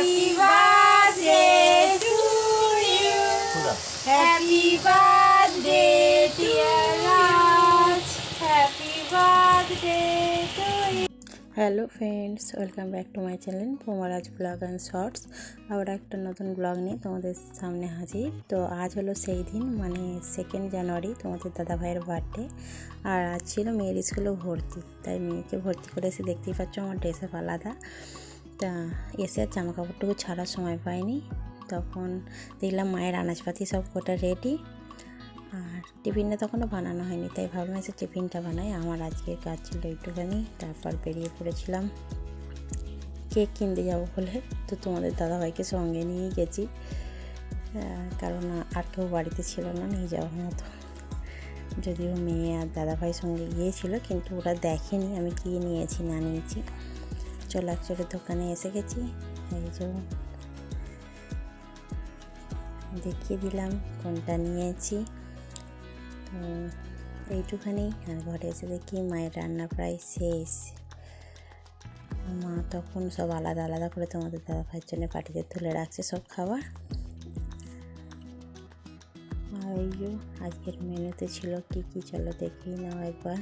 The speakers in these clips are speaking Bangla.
Happy birthday to you. Happy birthday dear Raj. Happy birthday to you. Hello friends, welcome back to my channel Pomaraj vlog and shorts. আবার একটা নতুন ব্লগ নিয়ে তোমাদের সামনে হাজির। তো আজ হলো সেই দিন, মানে 2 জানুয়ারি, তোমাদের দাদাভাইয়ের বার্থডে। আর আজ ছিল মেয়ের স্কুলে ভর্তি, তাই মেয়েকে ভর্তি করে এসে দেখতেই পাচ্ছ আমার ড্রেস আপ আলাদা। তা এসে আর জামা কাপড়টুকু ছাড়ার সময় পাইনি। তখন দেখলাম মায়ের আনাজপাতি সব কটা রেডি, আর টিফিনটা তখনও বানানো হয়নি, তাই ভাবলাম এসে টিফিনটা বানাই। আমার আজকের কাজ ছিল একটুখানি, তারপর বেরিয়ে পড়েছিলাম কেক কিনতে যাবো বলে। তো তোমাদের দাদাভাইকে সঙ্গে নিয়েই গেছি, কারণ আর কেউ বাড়িতে ছিল না নিয়ে যাওয়ার মতো। যদিও মেয়ে আর দাদাভাই সঙ্গে গিয়েছিল, কিন্তু ওরা দেখেনি আমি কী নিয়েছি না নিয়েছি। চলো একচুয়ালি দোকানে এসে গেছি, এই যে দেখিয়ে দিলাম কোনটা নিয়েছি। তো এইটুখানি। আর ঘরে এসে দেখি মায়ের রান্না প্রায় শেষ। মা তখন সব আলাদা আলাদা করে তোমাদের দাদাভাইয়ের জন্য পাটিতে তুলে রাখছে সব খাবার। আর এই যে আজকের মেনুতে ছিল কী কী, চলো দেখেই নাও একবার।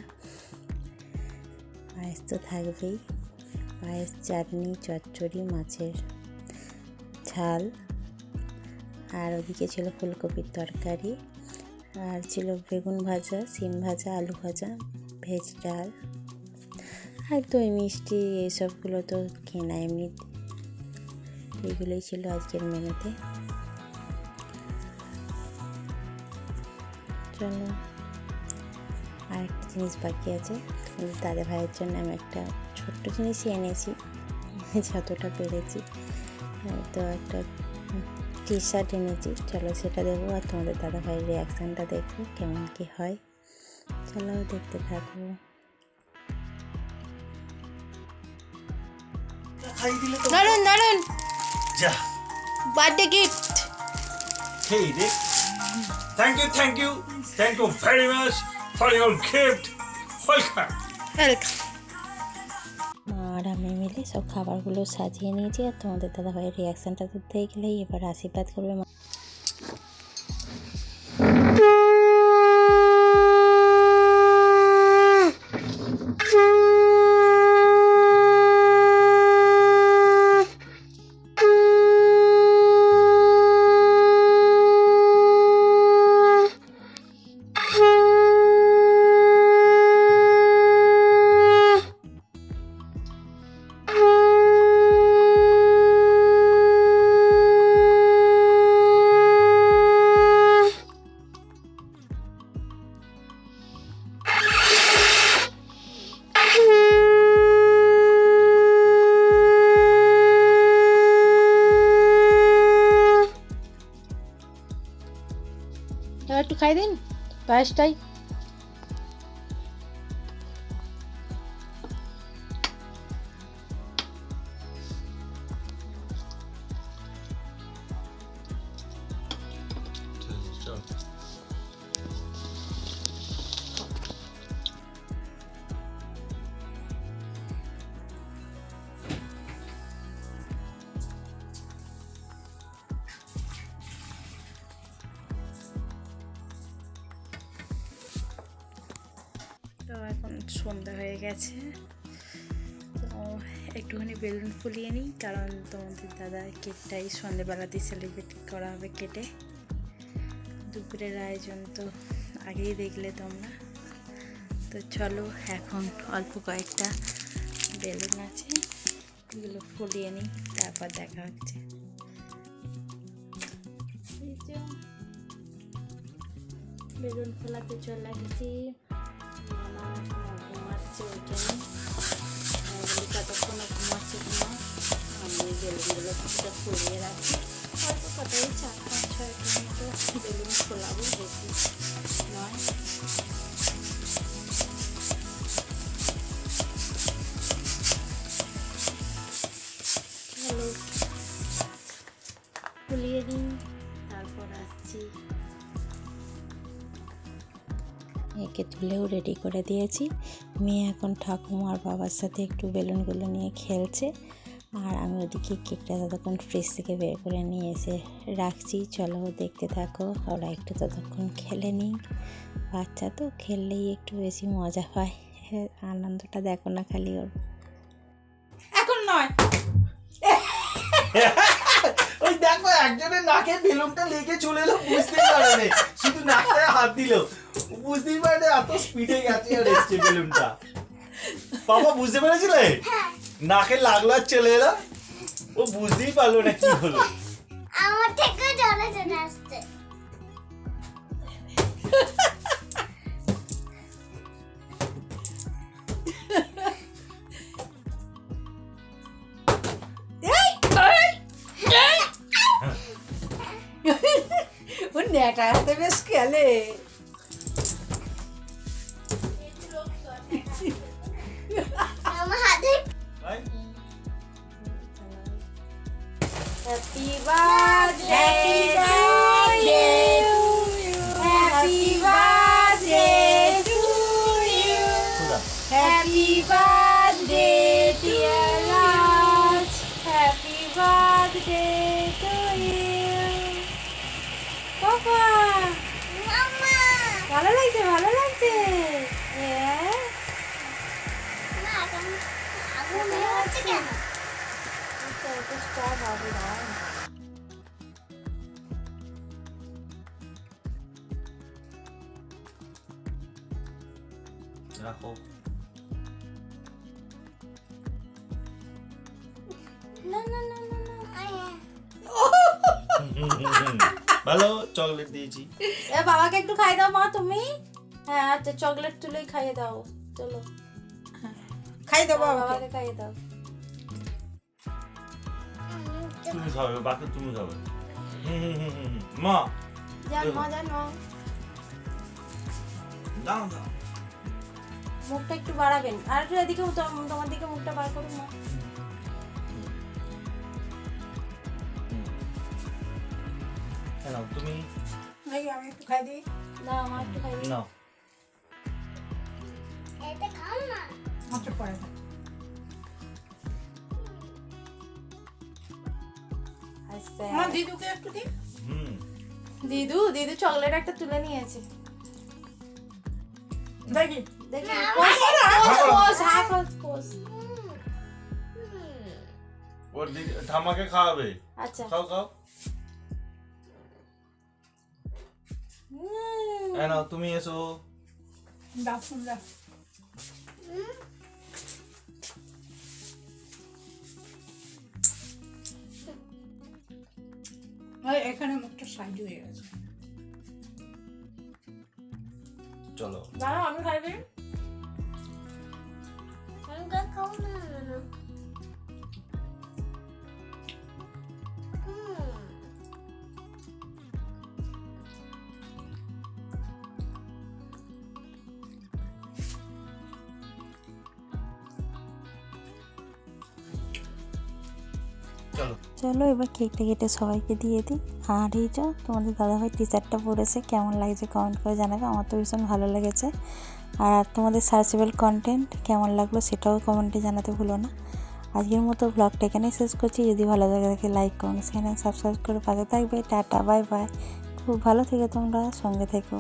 পায়েস তো থাকবেই, পায়েস, চাটনি, চচ্চড়ি, মাছের ঝাল, আর ওদিকে ছিল ফুলকপির তরকারি, আর ছিল বেগুন ভাজা, সিম ভাজা, আলু ভাজা, ভেজ ডাল, আর দই মিষ্টি। এইসবগুলো তো কেনা এমনি। এগুলোই ছিল আজকের মেনুতে। চলো আর একটা জিনিস বাকি আছে, দাদা ভাইয়ের জন্য আমি একটা ছোট্ট জিনিসই এনেছি, যতটা পেরেছি। তো একটা টি শার্ট এনেছি, চলো সেটা দেবো, আর তোমাদের দাদা ভাইয়ের রিয়াকশানটা দেখবো কেমন কি হয়। চলো দেখতে থাকবো। দারুন দারুন যা birthday gift. hey Rick, thank you very much for your gift. Welcome. Welcome. আর আমি মিলে সব খাবারগুলো সাজিয়ে নিয়েছি, আর তোমাদের দাদা ভাইয়ের রিয়াকশানটা তো দেখলেই এবার আশীর্বাদ করবে। একটু খাই দিন পায়েসটাই। তো এখন সন্ধ্যা হয়ে গেছে, তো একটুখানি বেলুন ফুলিয়ে নিই, কারণ তোমাদের দাদা কেকটাই সন্ধ্যেবেলাতেই সেলিব্রেট করা হবে কেটে। দুপুরের আয়োজন তো আগেই দেখলে তোমরা। তো চলো এখন অল্প কয়েকটা বেলুন আছে, এগুলো ফুলিয়ে নিই, তারপর দেখা হচ্ছে। বেলুন ফোলাতে চলে এসেছি। ঘুমাচ্ছে ওইখানে, কতক্ষণ ঘুমাচ্ছে কিনা। আমি বেলুনগুলো কিছুটা ফুলিয়ে রাখি, অল্প কটাই 4-5-6টা মতো বেলুন ফোলাবো, বেশি নয়। চলো ফুলিয়ে দিই, তারপর আসছি। মেয়েকে তুলেও রেডি করে দিয়েছি। মেয়ে এখন ঠাকুমার বাবার সাথে একটু বেলুনগুলো নিয়ে খেলছে, আর আমি ওদিকে কেকটা ততক্ষণ ফ্রিজ থেকে বের করে নিয়ে এসে রাখছি। চলো দেখতে থাকো, ওরা একটু ততক্ষণ খেলে নিই। বাচ্চা তো খেললেই একটু বেশি মজা পায়, আনন্দটা দেখো না খালি ওর। এখন নয়। ওই দেখো একজনের নাকে বেলুনটা লেগে চলে এলো, বুঝতেই পারেনি, শুধু নাকটায় হাত দিল, বুঝতেই পারেনি এত স্পিডে গেছে আর এসছে বেলুনটা। বাবা বুঝতে পেরেছিলে? নাকে লাগলো আর চলে এলো, ও বুঝতেই পারলো না কি হলো। আমার থেকে জলে চলে আসছে। ও নেটা হাতে বেশ খেলে। আমার হাতে ভাই, happy birthday to you, happy birthday to you, খোদা। Happy birthday dear Raj, happy birthday to you. বাবা মামা ভালো লাগছে, ভালো লাগছে। হ্যাঁ না আগুন হচ্ছে কেন? রাখো। না না না না না ভালো চকলেট দিয়েছি। এ বাবাকে একটু খাইয়ে দাও মা তুমি। হ্যাঁ আচ্ছা, চকলেট তুলেই খাইয়ে দাও। চলো খাইয়ে দাও বাবাকে, খাইয়ে দাও। তুমি খাবে, বাকি তুমি খাবে। মা জান মা, জান মা, দাও দাও। মুখটা একটু বাড়াবেন আর একটু এদিকে, তোমার দিকে মুখটা বার করুন মা। কেন তুমি আমি একটু খাই দিই। না আমার একটু খাই দিই। নাও। এটা খাও না। আচ্ছা পরে খাই। আচ্ছা মা দিদুকে একটু দি। দিদু চকলেট একটা তুলে নিয়েছে। দেখি দেখি ওর ঠাম্মাকে খাওয়াবে। আচ্ছা খাও খাও। নাও তুমি এসো। দাও শুনলা। এখানে মুখটা সাইড হয়ে গেছে। চলো দাঁড়াও আমি খাইবে। আমাকে খাও না না না। চলো চলো এবার কেকটা কেটে সবাইকে দিয়ে দিই। আর এই যে তোমাদের দাদাভাই টি শার্টটা পরেছে, কেমন লাগছে কমেন্ট করে জানাবে। আমার তো ভীষণ ভালো লেগেছে। আর তোমাদের সার্চেবল কন্টেন্ট কেমন লাগলো সেটাও কমেন্টে জানাতে ভুলো না। আজকের মতো ব্লগটা এখানেই শেষ করছি। যদি ভালো লাগে থাকে লাইক কমেন্ট চ্যানেল সাবস্ক্রাইব করে পাশে থাকবে। Tata bye bye. খুব ভালো থেকো তোমরা, সঙ্গে থেকো।